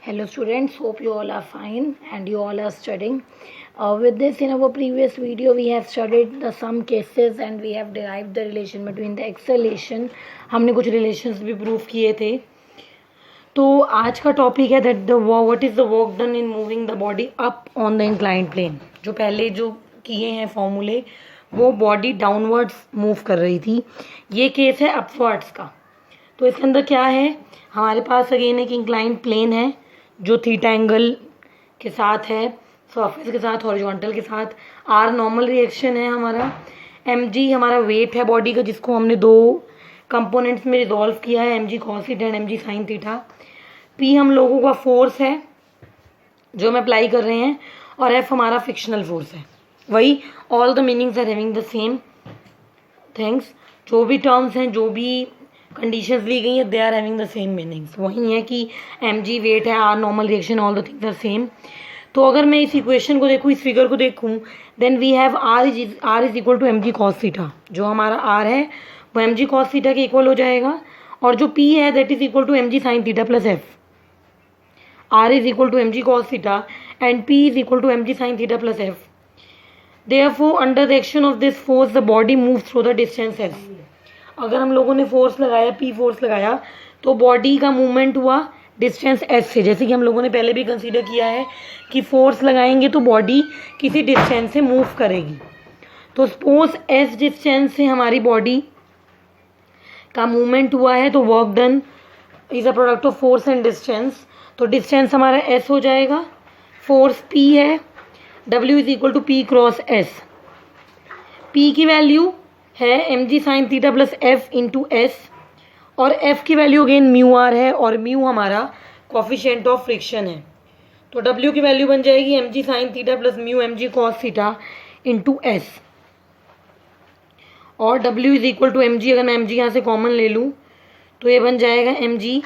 Hello students, hope you all are fine and you all are studying. With this, in our previous video we have studied the some cases and we have derived the relation between the acceleration. हमने कुछ relations भी prove किए थे. तो आज का topic है that the what is the work done in moving the body up on the inclined plane. जो पहले जो किए हैं फॉर्मूले वो बॉडी डाउनवर्ड्स मूव कर रही थी. ये केस है अपवर्ड्स का. तो इसके अंदर क्या है, हमारे पास अगेन एक इंक्लाइन प्लेन है जो थीटा एंगल के साथ है, सरफेस के साथ, हॉरिजॉन्टल के साथ. आर नॉर्मल रिएक्शन है हमारा. एम जी हमारा वेट है बॉडी का जिसको हमने दो कंपोनेंट्स में रिजॉल्व किया है, m g cos theta and m g sine theta. P हम लोगों का फोर्स है जो हम अप्लाई कर रहे हैं और एफ हमारा फिक्शनल फोर्स है. वही all the meanings are having the same things. जो भी टर्म्स हैं, जो भी कंडीशंस ली गई है, they are having the same meanings. वही है कि एम जी वेट है, R normal reaction, all the things are same. तो अगर मैं इस इक्वेशन को देखूँ, इस फिगर को देखूँ, then we have R is equal to m g cos theta. जो हमारा आर है वो एम जी कॉस थीटा के इक्वल हो जाएगा और जो पी है that is equal to m g sine theta plus F. R is equal to m g cos theta and P is equal to m g sine theta plus F. Therefore, under the action of this force, the body moves through the distance s. अगर हम लोगों ने force लगाया, P force लगाया, तो body का movement हुआ distance S से. जैसे कि हम लोगों ने पहले भी कंसीडर किया है कि फोर्स लगाएंगे तो बॉडी किसी डिस्टेंस से मूव करेगी. तो सपोज एस डिस्टेंस से हमारी बॉडी का मूवमेंट हुआ है, तो work done is a product of force and distance. तो डिस्टेंस हमारा एस हो जाएगा, फोर्स पी है, W is equal to P cross S. P की वैल्यू है m g sine theta plus F into S और F की value again mu R है और म्यू हमारा कोफिशिएंट ऑफ फ्रिक्शन है. तो W की वैल्यू बन जाएगी m g sine theta plus mu m g cos theta into S और W is equal to m g. अगर मैं एम जी यहाँ से कॉमन ले लूँ तो ये बन जाएगा m g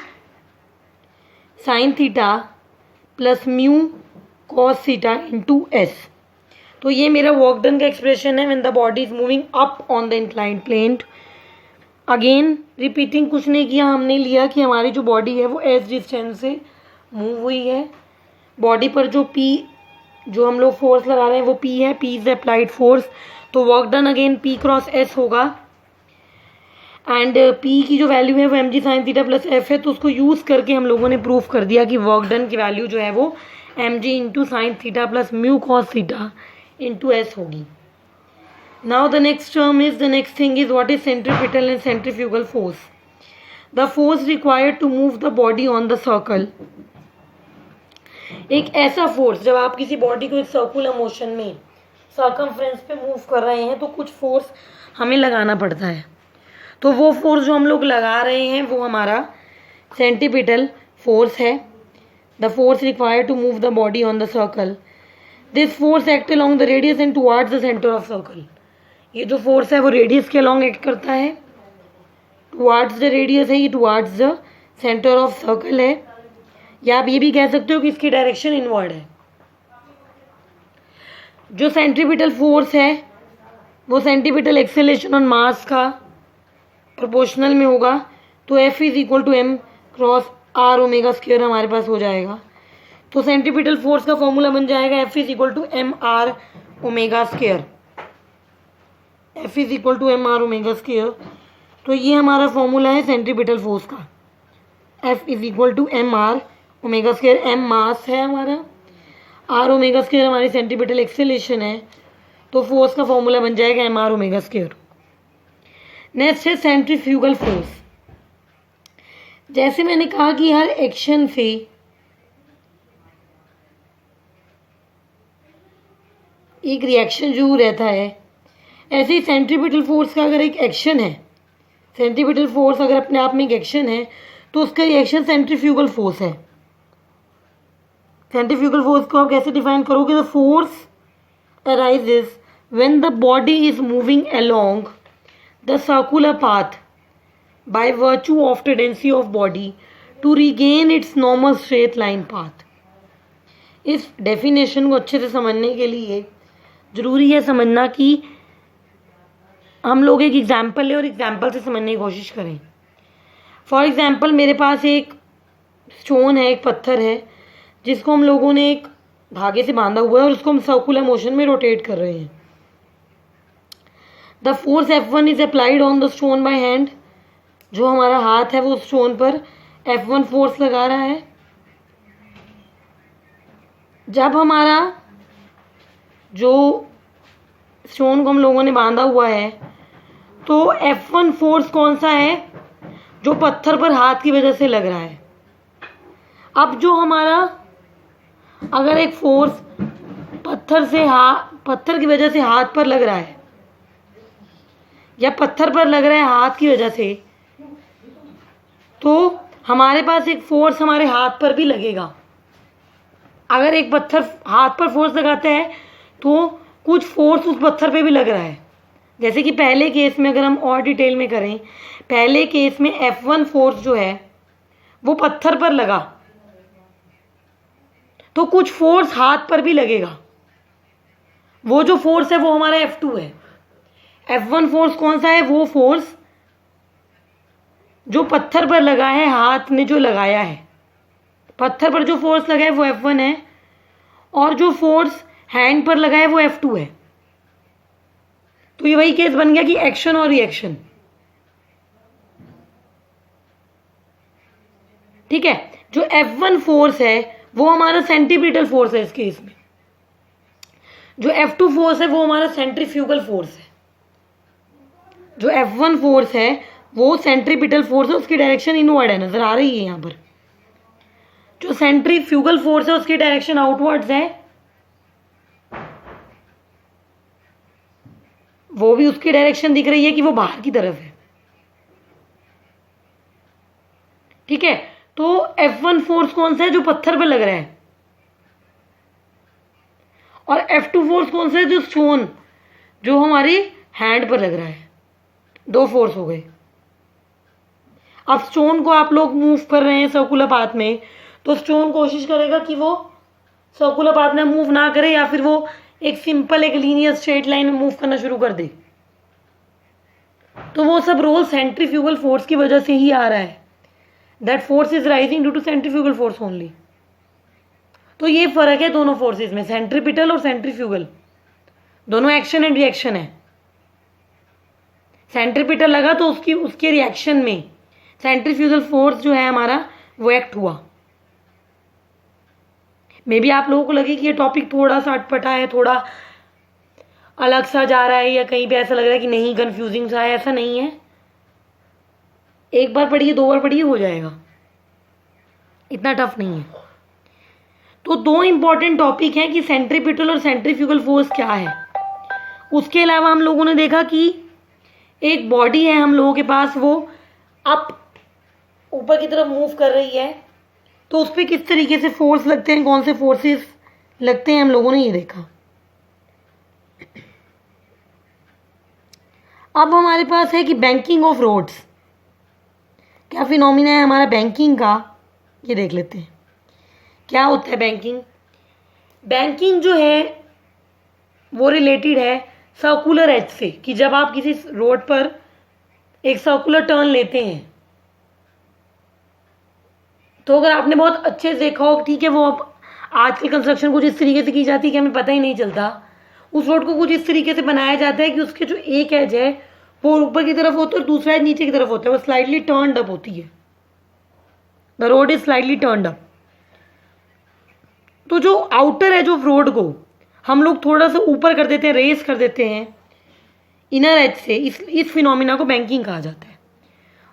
sine theta plus mu cos theta into S. तो ये मेरा वर्क डन का एक्सप्रेशन है when the body is moving up on the inclined plane. Again repeating कुछ नहीं किया, हमने लिया कि हमारी जो बॉडी है वो एस डिस्टेंस से मूव हुई है. बॉडी पर जो पी जो हम लोग फोर्स लगा रहे हैं वो पी है, पी इज अप्लाइड फोर्स. तो work done again P cross S होगा एंड पी की जो वैल्यू है वो m g sine theta plus F है. तो उसको यूज़ करके हम लोगों ने प्रूफ कर दिया कि वर्क डन की वैल्यू जो है वो m g into sine theta plus mu cos theta into s होगी. Now the next term is, the next thing is what is centripetal and centrifugal force. The force required to move the body on the circle. एक ऐसा force, जब आप किसी body को एक circular motion में circumference पे मूव कर रहे हैं तो कुछ फोर्स हमें लगाना पड़ता है. तो वो फोर्स जो हम लोग लगा रहे हैं वो हमारा सेंट्रीपिटल फोर्स है. The force required to move the body on the circle. This force act along the radius and towards the center of circle. ये जो फोर्स है वो रेडियस के अलॉन्ग एक्ट करता है, टुवार्ड्स द रेडियस है, ये towards the centre of circle है. या आप ये भी कह सकते हो कि इसकी डायरेक्शन इनवर्ड है. जो सेंट्रीपिटल फोर्स है वो सेंट्रीपिटल एक्सेलरेशन ऑन मास का प्रोपोर्शनल में होगा. तो F is equal to m cross R omega square हमारे पास हो जाएगा. तो सेंट्रीपिटल फोर्स का फॉर्मूला बन जाएगा F is equal to m are omega square. F is equal to m are omega square. तो ये हमारा फॉर्मूला है सेंट्रीपिटल फोर्स का. F is equal to m are omega square. M mass है हमारा, आर ओमेगा स्क्वायर हमारी centripetal acceleration है. तो फोर्स का फॉर्मूला बन जाएगा m are omega square. Next है सेंट्रीफ्यूगल फोर्स. जैसे मैंने कहा कि हर एक्शन से एक रिएक्शन जरूर रहता है, ऐसे ही सेंट्रीपिटल फोर्स का अगर एक एक्शन है, सेंट्रीपिटल फोर्स अगर अपने आप में एक एक्शन है तो उसका रिएक्शन सेंट्रीफ्यूगल फोर्स है. सेंट्रीफ्यूगल फोर्स को आप कैसे डिफाइन करोगे? The force arises when the body is moving along the circular path by virtue of tendency of body to regain its normal straight line path. इस definition को अच्छे से समझने के लिए ज़रूरी है समझना कि हम लोग एक एग्जाम्पल लें और एग्जाम्पल से समझने की कोशिश करें. फॉर एग्जाम्पल मेरे पास एक स्टोन है, एक पत्थर है जिसको हम लोगों ने एक धागे से बांधा हुआ है और उसको हम सर्कुलर मोशन में रोटेट कर रहे हैं। The force F1 is applied on the stone by hand. जो हमारा हाथ है वो स्टोन पर F1 फोर्स लगा रहा है। जब हमारा जो स्टोन को हम लोगों ने बांधा हुआ है तो F1 फोर्स कौन सा है? जो पत्थर पर हाथ की वजह से लग रहा है। अब जो हमारा अगर एक फोर्स पत्थर की वजह से हाथ पर लग रहा है या पत्थर पर लग रहा है हाथ की वजह से, तो हमारे पास एक फोर्स हमारे हाथ पर भी लगेगा। अगर एक पत्थर हाथ पर फोर्स लगाता है तो कुछ फोर्स उस पत्थर पे भी लग रहा है। जैसे कि पहले केस में अगर हम और डिटेल में करें, पहले केस में F1 फोर्स जो है वो पत्थर पर लगा तो कुछ फोर्स हाथ पर भी लगेगा। वो जो फोर्स है वो हमारा F2 है। F1 फोर्स कौन सा है? वो फोर्स जो पत्थर पर लगा है, हाथ ने जो लगाया है, पत्थर पर जो फोर्स लगा है वो F1 है और जो फोर्स हैंड पर लगा है वो F2 है। तो ये वही केस बन गया कि एक्शन और रिएक्शन। ठीक है, जो F1 फोर्स है वो हमारा सेंट्रीपिटल फोर्स है। इस केस में जो F2 फोर्स है वो हमारा सेंट्रीफ्यूगल फोर्स है। जो F1 फोर्स है वो सेंट्रीपिटल फोर्स है, उसकी डायरेक्शन इनवर्ड है, नजर आ रही है यहाँ पर। जो सेंट्रीफ्यूगल फोर्स है उसकी डायरेक्शन आउटवर्ड्स है, वो भी उसकी डायरेक्शन दिख रही है कि वो बाहर की तरफ है। ठीक है, तो F1 फोर्स कौन सा है? जो पत्थर पर लग रहा है। और F2 फोर्स कौन सा है? जो स्टोन, जो हमारे हैंड पर लग रहा है। दो फोर्स हो गए। अब स्टोन को आप लोग मूव कर रहे हैं सर्कुलर पाथ में, तो स्टोन कोशिश करेगा कि वो सर्कुलर पाथ में मूव ना करे या फिर वो एक सिंपल एक लीनियर स्ट्रेट लाइन में मूव करना शुरू कर दे। तो वो सब रोल सेंट्रीफ्यूगल फोर्स की वजह से ही आ रहा है। That force is rising due to centrifugal force only. तो ये फर्क है दोनों फोर्सेस में, सेंट्रीपिटल और सेंट्रीफ्यूगल। दोनों एक्शन एंड रिएक्शन है। सेंट्रीपिटल लगा तो उसके रिएक्शन में सेंट्रीफ्यूगल फोर्स जो है हमारा वो एक्ट हुआ। मे बी आप लोगों को लगे कि ये टॉपिक थोड़ा सा अटपटा है, थोड़ा अलग सा जा रहा है, या कहीं पे ऐसा लग रहा है कि नहीं कंफ्यूजिंग सा है। ऐसा नहीं है, एक बार पढ़िए, दो बार पढ़िए, हो जाएगा, इतना टफ नहीं है। तो दो इंपॉर्टेंट टॉपिक हैं कि सेंट्रीपिटल और सेंट्रीफ्यूगल फोर्स क्या है। उसके अलावा हम लोगों ने देखा कि एक बॉडी है हम लोगों के पास, वो अप ऊपर की तरफ मूव कर रही है, तो उस पर किस तरीके से फोर्स लगते हैं, कौन से फोर्सेस लगते हैं, हम लोगों ने ये देखा। अब हमारे पास है कि बैंकिंग ऑफ रोड्स, क्या फिनोमिना है हमारा बैंकिंग का, ये देख लेते हैं। क्या होता है बैंकिंग? बैंकिंग जो है वो रिलेटेड है सर्कुलर एज से, कि जब आप किसी रोड पर एक सर्कुलर टर्न लेते हैं, तो अगर आपने बहुत अच्छे से देखा हो, ठीक है, वो अब आजकल कंस्ट्रक्शन कुछ इस तरीके से की जाती है कि हमें पता ही नहीं चलता। उस रोड को कुछ इस तरीके से बनाया जाता है कि उसके जो एक एज है वो ऊपर की तरफ होता है और दूसरा एज नीचे की तरफ होता है, वो स्लाइडली टर्न्ड अप होती है। The road is slightly turned up. तो जो आउटर एज ऑफ रोड को हम लोग थोड़ा सा ऊपर कर देते हैं, रेस कर देते हैं इनर एज से, इस फिनोमिना को बैंकिंग कहा जाता है।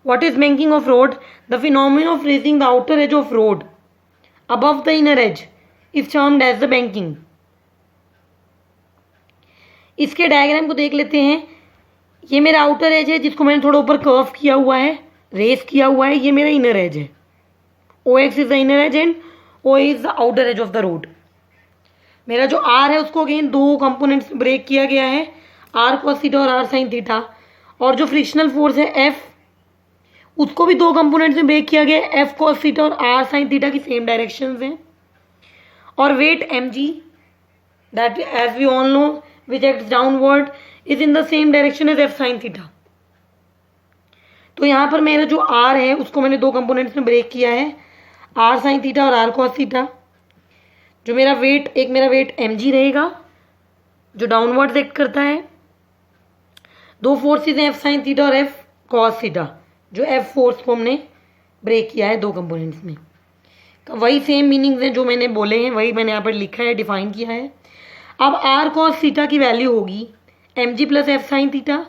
What is banking of road? The phenomenon of raising the outer edge of road above the inner edge is termed as the banking. इसके डायग्राम को देख लेते हैं। ये मेरा आउटर एज है जिसको मैंने थोड़ा ऊपर कर्व किया हुआ है, रेस किया हुआ है। ये मेरा इनर एज है। OX is the inner as and OA is the outer as of the road. मेरा जो R है उसको अगेन दो कंपोनेंट्स में ब्रेक किया गया है, R cos थीटा और R sin थीटा। और जो फ्रिक्शनल फोर्स है F, उसको भी दो कंपोनेंट्स में ब्रेक किया गया है, F cos थीटा और R sin थीटा की सेम डायरेक्शंस हैं। और weight mg, that as we all know which acts downward, is in the same direction as F sin theta. तो यहाँ पर मेरा जो R है उसको मैंने दो कंपोनेंट्स में ब्रेक किया है, R sin थीटा और R cos थीटा। जो मेरा वेट, एक मेरा वेट mg रहेगा जो डाउनवर्ड एक्ट करता है। दो फोर्सेस हैं, एफ साइन थीटा और एफ कॉस थीटा, जो एफ फोर्स को हमने ब्रेक किया है दो कंपोनेंट्स में। वही सेम मीनिंग्स हैं जो मैंने बोले हैं, वही मैंने यहाँ पर लिखा है, डिफाइन किया है। अब आर कॉस थीटा की वैल्यू होगी mg plus F sine theta,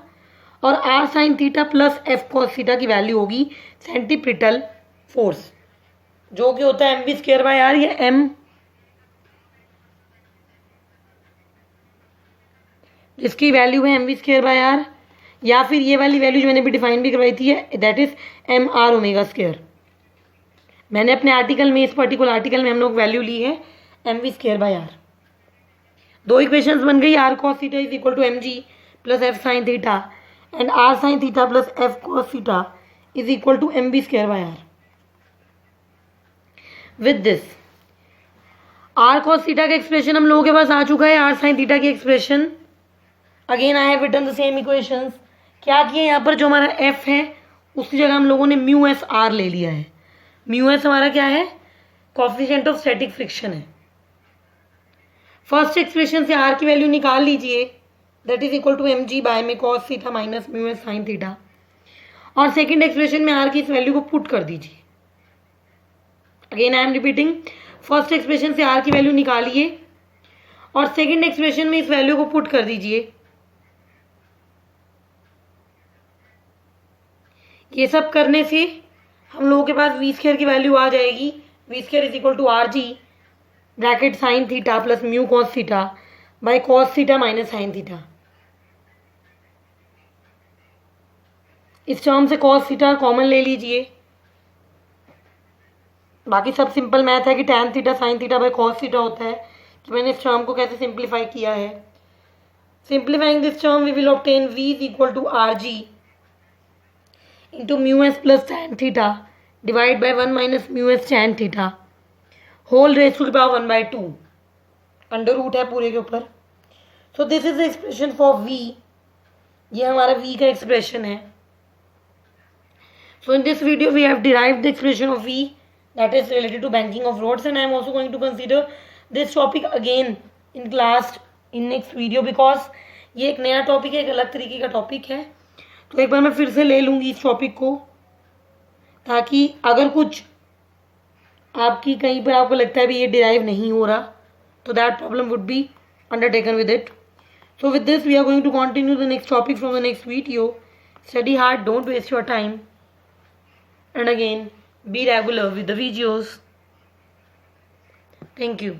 और r sine theta plus F cos theta की वैल्यू होगी सेंटीप्रिटल फोर्स, जो कि होता है mv स्क्वायर बाय आर, या m जिसकी वैल्यू है mv स्क्वायर बाय आर, या फिर ये वाली वैल्यू जो मैंने भी डिफाइन भी करवाई थी, that is m are omega square. मैंने अपने आर्टिकल में, इस पर्टिकुलर आर्टिकल में हम लोग वैल्यू ली है mv स्क्वायर बाय आर। दो इक्वेशंस बन गई, R cos theta is equal to mg plus F sine theta and R sine theta plus F cos theta is equal to mv square by R. With this R cos theta का expression हम लोगों के पास आ चुका है, R sine theta की expression. Again I have written the same equations. क्या किया यहाँ पर, जो हमारा एफ है उसकी जगह हम लोगों ने म्यू एस आर ले लिया है। म्यू एस हमारा क्या है, कोएफिशिएंट ऑफ स्टैटिक फ्रिक्शन है। फर्स्ट एक्सप्रेशन से आर की वैल्यू निकाल लीजिए, that is equal to mg by में cos theta minus mu S sine theta, और सेकंड एक्सप्रेशन में आर की इस वैल्यू को पुट कर दीजिए। Again I am repeating, first expression से आर की वैल्यू निकालिए और सेकंड एक्सप्रेशन में इस वैल्यू को पुट कर दीजिए। ये सब करने से हम लोगों के पास वी स्क्वायर की वैल्यू आ जाएगी, v square is equal to are g bracket sine theta plus mu cos theta by cos theta minus sine theta. इस टर्म से कॉस थीटा कॉमन ले लीजिए, बाकी सब सिंपल मैथ है कि tan theta sine theta by cos theta होता है। कि मैंने इस टर्म को कैसे सिंप्लीफाई किया है, simplifying this term we will obtain v is equal to are g into mu s plus tan theta divide by 1 minus mu s tan theta whole raise to the power 1/2, under root है पूरे के ऊपर। So this is the expression for v, ये हमारा v का expression है। So in this video we have derived the expression of v that is related to banking of roads, and I am also going to consider this topic again in class in next video because ये एक नया topic है, एक अलग तरीके का topic है। तो एक बार मैं फिर से ले लूँगी इस टॉपिक को, ताकि अगर कुछ आपकी कहीं पर आपको लगता है भी ये डिराइव नहीं हो रहा, तो that problem would be undertaken with it. So with this we are going to continue the next topic from the next video. Study hard, don't waste your time, and again be regular with the videos. Thank you.